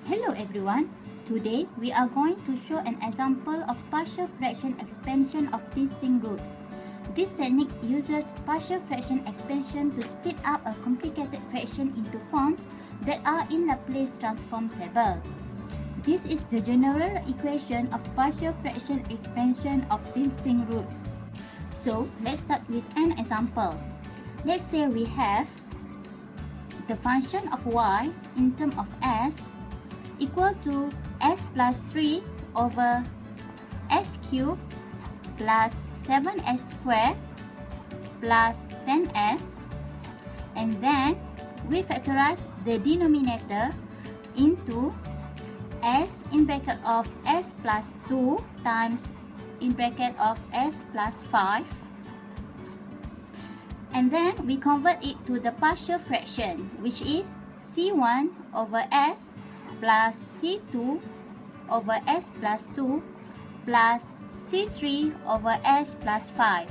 Hello everyone. Today we are going to show an example of partial fraction expansion of distinct roots. This technique uses partial fraction expansion to split up a complicated fraction into forms that are in Laplace transform table. This is the general equation of partial fraction expansion of distinct roots. So let's start with an example. Let's say we have the function of y in terms of s equal to s plus 3 over s cubed plus 7s squared plus 10s, and then we factorize the denominator into s in bracket of s plus 2 times in bracket of s plus 5, and then we convert it to the partial fraction, which is c1 over s plus c2 over s plus 2 plus c3 over s plus 5.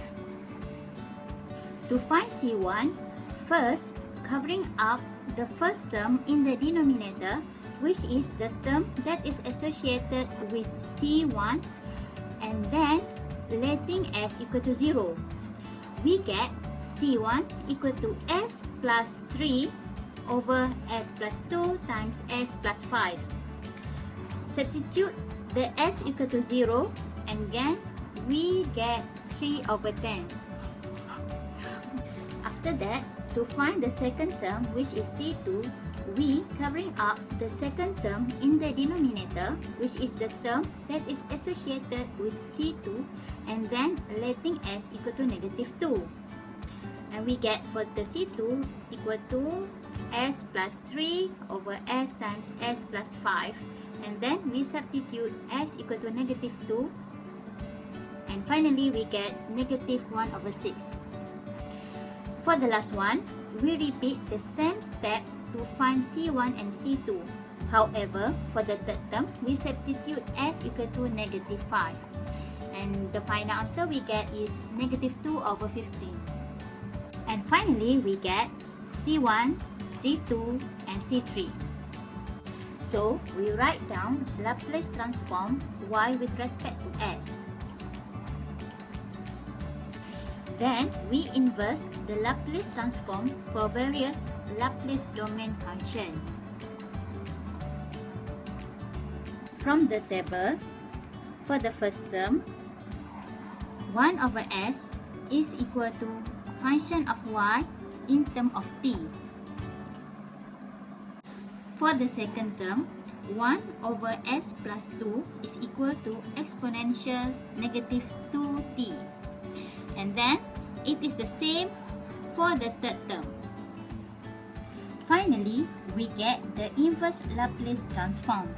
To find c1, first covering up the first term in the denominator, which is the term that is associated with c1, and then letting s equal to 0, we get c1 equal to s plus 3 over s plus 2 times s plus 5. Substitute the s equal to 0, and again we get 3 over 10. After that, to find the second term, which is c2, we covering up the second term in the denominator, which is the term that is associated with c2, and then letting s equal to negative 2. And we get for the c2 equal to s plus 3 over s times s plus 5, and then we substitute s equal to negative 2, and finally we get negative 1 over 6. For the last one, we repeat the same step to find c1 and c2. However, for the third term, we substitute s equal to negative 5, and the final answer we get is negative 2 over 15. And finally, we get c1, c2, and c3. So, we write down Laplace transform y with respect to s. Then, we inverse the Laplace transform for various Laplace domain function. From the table, for the first term, 1 over s is equal to function of y in term of t. For the second term, 1 over s plus 2 is equal to exponential negative 2t. And then, it is the same for the third term. Finally, we get the inverse Laplace transform.